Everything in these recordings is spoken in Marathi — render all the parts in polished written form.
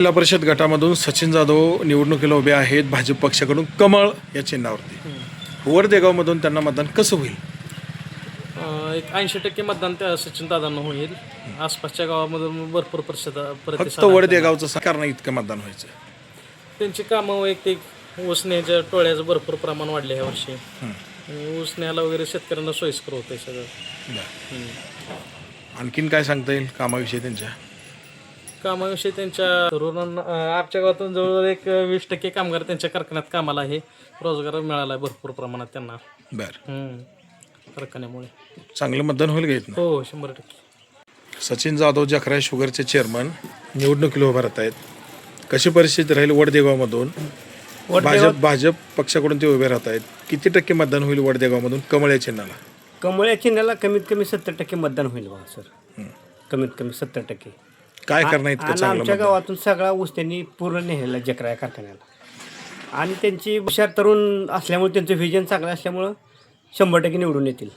जिल्हा परिषद गटामधून सचिन जाधव निवडणुकीला उभे आहेत भाजप पक्षाकडून कमळ या चिन्हावरती। वडदेगावमधून त्यांना मतदान कसं होईल? एक 80% मतदान त्या सचिन दादांना होईल। आसपासच्या गावामधून भरपूर फक्त प्रतिसाद वडदेगावचं कारण इतकं मतदान व्हायचं? त्यांची कामं वैयक्तिक उसण्याच्या टोळ्याचं भरपूर प्रमाण वाढले ह्या वर्षी। उसण्याला वगैरे शेतकऱ्यांना सोयीस्कर होतंय सगळं। आणखीन काय सांगता येईल कामाविषयी त्यांच्या? कामाविषयी त्यांच्या तरुणांना आमच्या गावातून जवळजवळ एक 20% कामगार त्यांच्या कारखान्यात कामाला आहे। रोजगार मिळाला आहे भरपूर प्रमाणात त्यांना कारखान्यामुळे। चांगलं मतदान होईल का इथनं? हो 100%। सचिन जाधव जखराय शुगरचे चेअरमन निवडणुकीला उभे राहत आहेत, कशी परिस्थिती राहील वडदेगावमधून? भाजप पक्षाकडून ते उभे राहत आहेत, किती टक्के मतदान होईल वडदेगावमधून कमळ या चिन्हाला? कमळ या चिन्हाला कमीत कमी 70% मतदान होईल बघा सर, कमीत कमी 70%। काय करणार इतकं चांगलं आमच्या मतदान? गावातून सगळा ऊस त्यांनी पूर्ण नेलेला जकरा कारखान्याला, आणि त्यांची हुशार तरुण असल्यामुळे त्यांचं व्हिजन चांगलं असल्यामुळं 100% निवडून येतील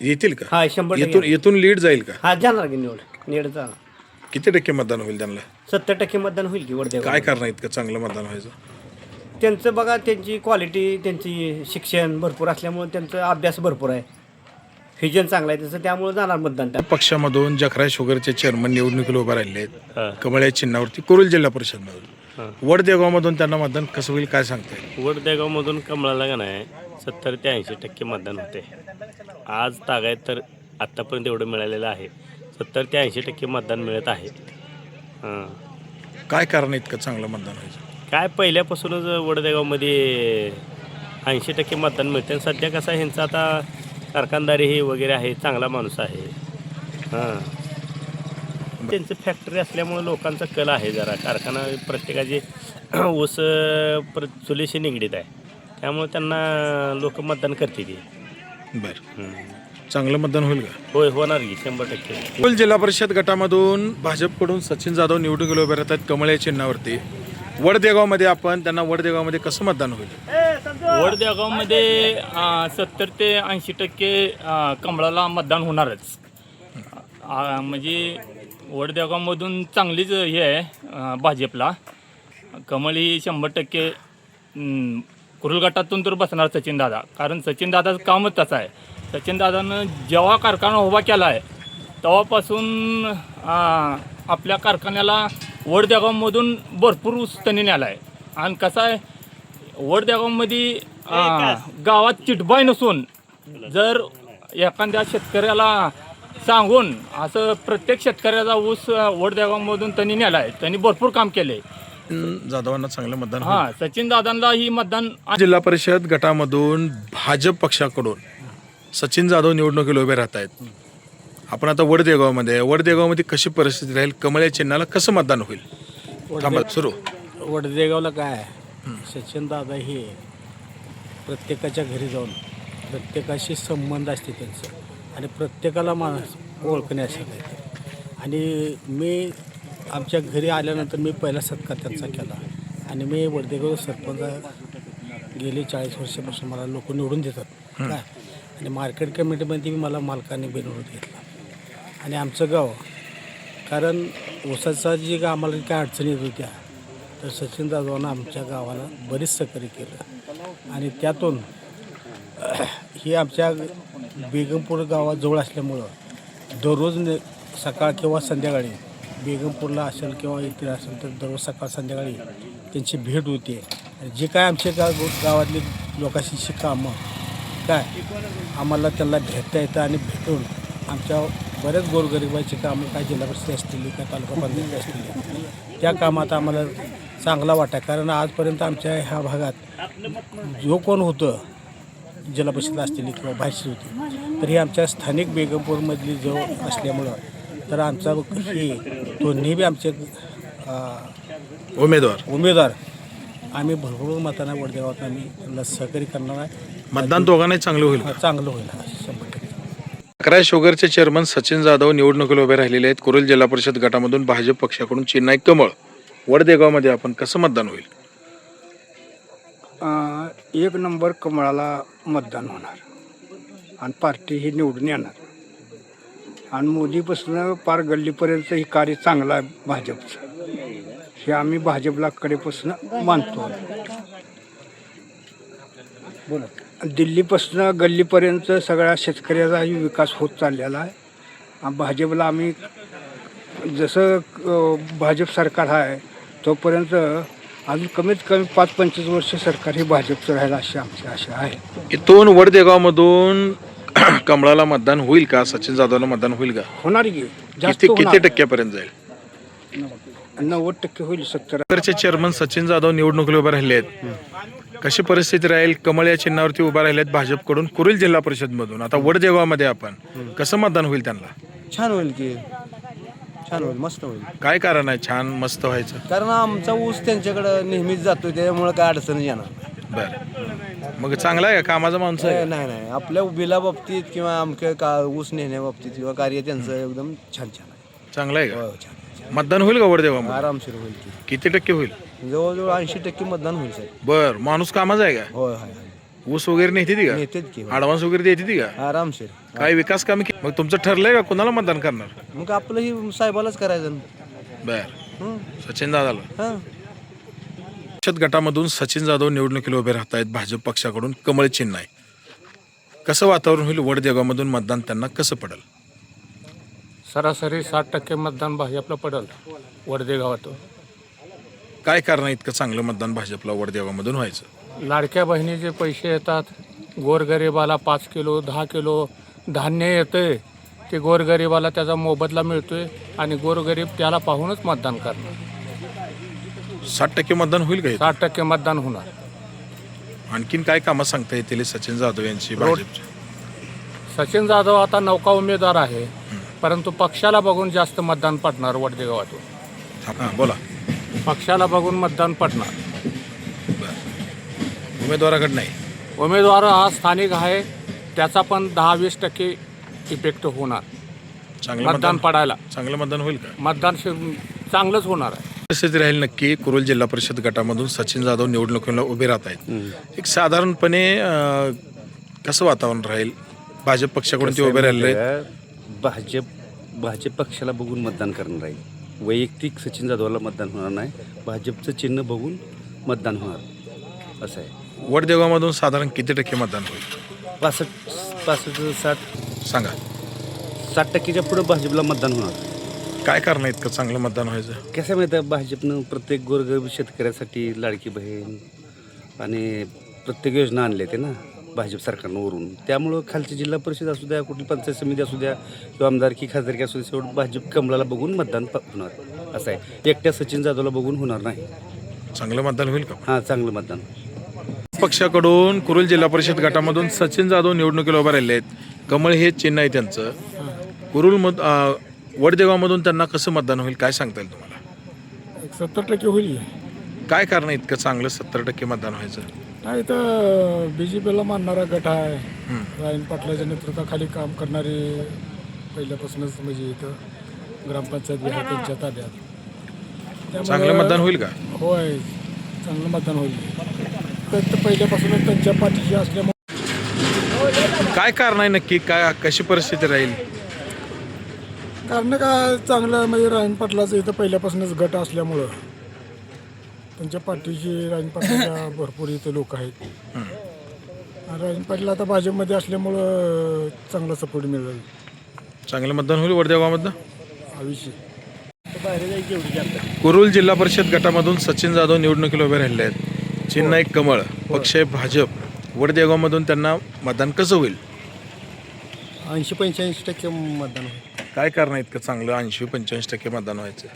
येतील का? हा 100% येथून लीड जाईल का? हा जाणार की निवड जाणार। किती टक्के मतदान होईल त्यांना? 70% मतदान होईल की वडदेगाव। काय करणार इतकं चांगलं मतदान व्हायचं? त्यांचं बघा, त्यांची क्वालिटी, त्यांची शिक्षण भरपूर असल्यामुळे त्यांचा अभ्यास भरपूर आहे, व्हिजन चांगलं आहे त्याचं, त्यामुळे जाणार मतदान त्या पक्षामधून जखराय शुगरचे चेअरमन निवडणुकीला उभे राहिले आहेत कमळ या चिन्हावरती कुरुल जिल्हा परिषदमधून। वडदेगावमधून त्यांना मतदान कसं होईल काय सांगता येईल? वडदेगावमधून कमळाला का नाही 70 ते 80% मतदान होते। आज तागायत तर आत्तापर्यंत एवढं मिळालेलं आहे, 70 ते 80% मतदान मिळत आहे। काय कारण इतकं चांगलं मतदान व्हायचं? काय पहिल्यापासूनच वडदेगावमध्ये 80% मतदान मिळते, आणि सध्या कसं आहे ह्यांचं आता कारखानदारी हे वगैरे आहे, चांगला माणूस आहे। त्यांचं फॅक्टरी असल्यामुळे लोकांचा कल आहे जरा, कारखाना प्रत्येकाचे ऊस चुलीशी निगडीत आहे, त्यामुळे त्यांना लोक मतदान करते ती। बरं, चांगलं मतदान होईल का? होय, होणार की 100%। कुरुल जिल्हा परिषद गटामधून भाजपकडून सचिन जाधव निवडणुकीला उभे राहतात कमळ या चिन्हावरती। वडदेगावमध्ये आपण त्यांना वडदेगावमध्ये कसं मतदान होईल? वडदेगावमध्ये 70 ते 80% कमळाला मतदान होणारच। म्हणजे वडदेगावमधून चांगलीच हे आहे भाजपला, कमळ ही 100% कुरुल गटातून तर बसणार सचिनदादा, कारण सचिनदादाचं कामच तसं आहे। सचिनदादानं जेव्हा कारखाना उभा केला आहे तेव्हापासून आपल्या कारखान्याला वडदेगावमधून भरपूर ऊस त्यांनी नेला आहे। आणि कसं आहे वडदेगावमध्ये गावात चिटबाई नसून जर एखाद्या शेतकऱ्याला सांगून असं प्रत्येक शेतकऱ्याचा ऊस वडदेगावमधून त्यांनी नेला आहे, त्यांनी भरपूर काम केलं आहे। जाधवांना चांगलं मतदान होईल? सचिन दादांना ही मतदान। जिल्हा परिषद गटामधून भाजप पक्षाकडून सचिन जाधव निवडणुकीला उभे राहत आहेत, आपण आता वडदेगावमध्ये कशी परिस्थिती राहील? कमळ या चिन्हाला कसं मतदान होईल? थांबा सुरू। वडदेगावला काय सचिन दादा हे प्रत्येकाच्या घरी जाऊन प्रत्येकाशी संबंध असते त्यांचं, आणि प्रत्येकाला माणूस ओळखणे असं। आणि मी आमच्या घरी आल्यानंतर मी पहिला सत्कार त्यांचा केला, आणि मी वडदेगाव सरपंच गेली 40 वर्षापासून मला लोक निवडून देतात काय, आणि मार्केट कमिटीमध्ये मला मालकाने बिनवून घेतला। आणि आमचं गाव, कारण ऊसाचा जी आम्हाला काय अडचणी येत होत्या, तर सचिन जाधवांना आमच्या गावाला बरीच सहकार्य केलं, आणि त्यातून ही आमच्या बेगमपूर गावाजवळ असल्यामुळं दररोज सकाळ किंवा संध्याकाळी बेगमपूरला असेल किंवा इतर असेल तर दररोज सकाळ संध्याकाळी त्यांची भेट होते, आणि जे काय आमच्या गावातली लोकांशी कामं काय आम्हाला त्यांना भेटता येतं, आणि भेटून आमच्या बऱ्याच गोरगरिबाची कामं काय जिल्हा परिषद असतील काय तालुका पंचायती असतील त्या कामात आम्हाला चांगला वाटा, कारण आजपर्यंत आमच्या ह्या भागात जो कोण होतं जिल्हा परिषद असतील किंवा बाहेरची होती, तर ही आमच्या स्थानिक बेगमपूरमधली जो असल्यामुळं तर आमचा हे दोन्ही बी आमचे उमेदवार आम्ही भरपूर मतांना वडदेगावात आम्ही त्यांना सहकार्य करणार आहे। मतदान दोघांनाही चांगलं होईल? चांगलं होईल 100%। जखराय शुगरचे चेअरमन सचिन जाधव निवडणुकीला उभे राहिलेले आहेत कुरुल जिल्हा परिषद गटामधून भाजप पक्षाकडून चिन्ह आहे कमळ। वडदेगावमध्ये आपण कसं मतदान होईल? 1 नंबर कमळाला मतदान होणार, आणि पार्टी ही निवडून येणार, आणि मोदीपासून पार गल्लीपर्यंत ही कार्य चांगलं आहे भाजपचं। हे आम्ही भाजपला कडेपासून मानतो. दिल्लीपासून गल्लीपर्यंत सगळ्या शेतकऱ्याचा विकास होत चाललेला आहे. आणि भाजपला आम्ही जसं भाजप सरकार आहे तोपर्यंत अजून कमीत कमी 5-25 वर्ष सरकार हे भाजपचं राहील अशी आमची आशा आहे. इथून वडदेगावमधून कमळाला मतदान होईल का? सचिन जाधवला मतदान होईल का? होणार की जास्त किती टक्क्यापर्यंत जाईल? 90% होईल. 70. चे चेअरमन सचिन जाधव निवडणुकीला उभे राहिले आहेत. कशी परिस्थिती राहील? कमळ या चिन्हावरती उभा राहिले आहेत भाजपकडून कुरुल जिल्हा परिषद मधून. आता वडदेगावमध्ये आपण कसं मतदान होईल त्यांना? छान होईल की, छान होईल, मस्त होईल. काय कारण आहे छान मस्त व्हायचं? कारण आमचा ऊस त्यांच्याकडे नेहमीच जातो, त्यामुळे काय अडचण येणार बर, मग चांगला आहे का? कामाचा माणूस आहे? नाही. नाही, आपल्या बिला बाबतीत किंवा आमच्या ऊस नेण्या बाबतीत किंवा कार्य त्यांचं एकदम छान छान आहे. चांगला आहे का? हो, छान. मतदान होईल का वडदेगावमध्ये? आरामशीर होईल की, किती टक्के होईल? जवळजवळ 80% मतदान होईल साहेब. बर, माणूस कामाचा आहे का? होय. ऊस वगैरे नेते ती का? नेतेच की, ऍडव्हान्स वगैरे देते ती का? आरामशीर. काय विकास कामे मग तुमचं ठरलंय का? कोणाला मतदान करणार? मग आपलं ही साहेबालाच करायचं. बर, सचिन दादाला. हां, बचत गटामधून सचिन जाधव निवडणुकीला उभे राहत आहेत भाजप पक्षाकडून. कमळ चिन्ह आहे. कसं वातावरण होईल? वडदेगावमधून मतदान त्यांना कसं पडेल? सरासरी 60% मतदान भाजपला पडेल वडदेगावात. काय कारण आहे इतकं चांगलं मतदान भाजपला वडदेगावमधून व्हायचं? लाडक्या बहिणीचे पैसे येतात, गोरगरिबाला 5 किलो 10 किलो धान्य येतंय, ते गोरगरिबाला त्याचा मोबदला मिळतोय आणि गोरगरीब त्याला पाहूनच मतदान करणार. 60% मतदान होईल का? 60% मतदान होणार. आणखीन काय कामं सांगता येतील सचिन जाधव यांची भाजपची? सचिन जाधव आता नौका उमेदवार आहे, परंतु पक्षाला बघून जास्त मतदान पडणार वडदेगावातून. हां, बोला. पक्षाला बघून मतदान पडणार. उमेदवाराकडे नाही. उमेदवार हा स्थानिक आहे, त्याचा पण 10-20% इफेक्ट होणार चांगलं मतदान पडायला. चांगलं मतदान होईल का? मतदान चांगलंच होणार आहे. परिस्थिती राहील नक्की. कुरुल जिल्हा परिषद गटामधून सचिन जाधव निवडणुकीला उभे राहत आहेत. एक साधारणपणे कसं वातावरण राहील? भाजप पक्षाकडून ते उभे राहिले आहेत. भाजप पक्षाला बघून मतदान करणार आहे. वैयक्तिक सचिन जाधवला मतदान होणार नाही, भाजपचं चिन्ह बघून मतदान होणार असं आहे. वडदेगावमधून साधारण किती टक्के मतदान होईल? 65-60 सांगा. 60%च्या पुढं भाजपला मतदान होणार. काय कारण आहे इतकं चांगलं मतदान व्हायचं? कसं माहिती आहे, भाजपनं प्रत्येक गोरगरीब शेतकऱ्यासाठी लाडकी बहीण आणि प्रत्येक योजना आणल्या ते ना भाजप सरकारनं वरून. त्यामुळं खालची जिल्हा परिषद असू द्या, कुठली पंचायत समिती असू द्या किंवा आमदारकी खासदारकी असू द्या, शेवट भाजप कमळाला बघून मतदान होणार असं आहे. एकट्या सचिन जाधवला बघून होणार नाही. चांगलं मतदान होईल का? हां, चांगलं मतदान. पक्षाकडून कुरुल जिल्हा परिषद गटामधून सचिन जाधव निवडणुकीला उभे राहिले आहेत. कमळ हे चिन्ह आहे त्यांचं. वडदेगावमधून त्यांना कसं मतदान होईल काय सांगता येईल तुम्हाला? 70% होईल. काय कारण आहे इतकं चांगलं 70% मतदान व्हायचं? नाही तर BJPला मानणारा गट आहे. रायन पाटलाच्या नेतृत्वाखाली काम करणारे पहिल्यापासूनच म्हणजे इथं ग्रामपंचायत आहे त्यांच्या ताब्यात. त्यामुळे चांगलं मतदान होईल का? होय, चांगलं मतदान होईल. तर पहिल्यापासूनच त्यांच्या पाठीशी असल्यामुळे. काय कारण आहे नक्की? काय कशी परिस्थिती राहील? कारण काय चांगलं म्हणजे रायन पाटलाचं इथं पहिल्यापासूनच गट असल्यामुळं त्यांच्या पाठीशी रायन पाटलाच्या भरपूर इथं लोक आहेत. रायन पाटील आता भाजपमध्ये असल्यामुळं चांगला सपोर्ट मिळेल. चांगलं मतदान होईल वडदेगावमधनं? आयुष्य कुरुल जिल्हा परिषद गटामधून सचिन जाधव निवडणुकीला उभे राहिले आहेत. चिन्ह एक कमळ, पक्ष आहे भाजप. वडदेगावमधून त्यांना मतदान कसं होईल? 80-85% मतदान होईल. काय कारण आहे इतकं चांगलं 80-85% मतदान व्हायचं?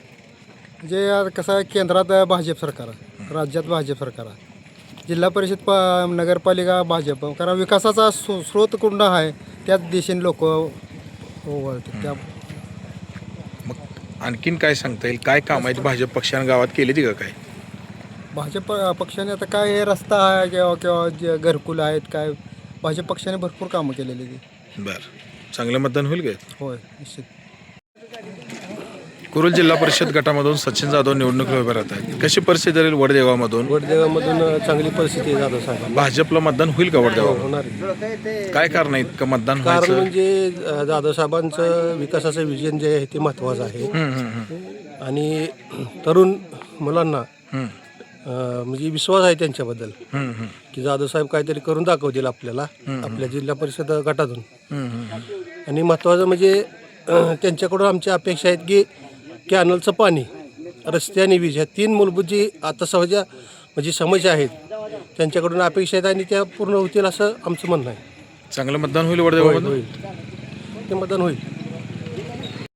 म्हणजे कसं आहे, केंद्रात भाजप सरकार आहे, राज्यात भाजप सरकार आहे, जिल्हा परिषद नगरपालिका भाजप. कारण विकासाचा स्रोत कुंड आहे, त्याच दिशेने लोक वळतात. त्या मग आणखीन काय सांगता येईल? काय काम आहेत भाजप पक्षाने गावात केली ती का काय? भाजप पक्षाने आता काय हे रस्ता आहे किंवा जे घरकुल आहेत, काय भाजप पक्षाने भरपूर कामं केलेली ती. बरं, चांगलं मतदान होईल काय? होय, निश्चित. कुरुल जिल्हा परिषद गटामधून सचिन जाधव निवडणुकीला उभे राहत आहेत. कशी परिस्थिती राहील वडदेगावमधून? वडदेगावमधून चांगली परिस्थिती आहे जाधव साहेब. भाजपला मतदान होईल का वडदेगाव? होणार. काय कारण आहे इतकं मतदान कारण व्हायचं? म्हणजे जाधव साहेबांचं विकासाचं विजन जे आहे ते महत्त्वाचं आहे. आणि तरुण मुलांना हं, म्हणजे विश्वास आहे त्यांच्याबद्दल हं, हं, की जाधव साहेब काहीतरी करून दाखवतील आपल्याला आपल्या जिल्हा परिषद गटातून. हं, हं. आणि महत्त्वाचं म्हणजे त्यांच्याकडून आमच्या अपेक्षा आहेत की कॅनलचं पाणी, रस्ते आणि वीज ह्या 3 मूलभूत जी आता सहजा म्हणजे समस्या आहेत त्यांच्याकडून अपेक्षा आहेत आणि त्या पूर्ण होतील असं आमचं म्हणणं आहे. चांगलं मतदान होईल वडदेगावमध्ये. होईल ते मतदान होईल.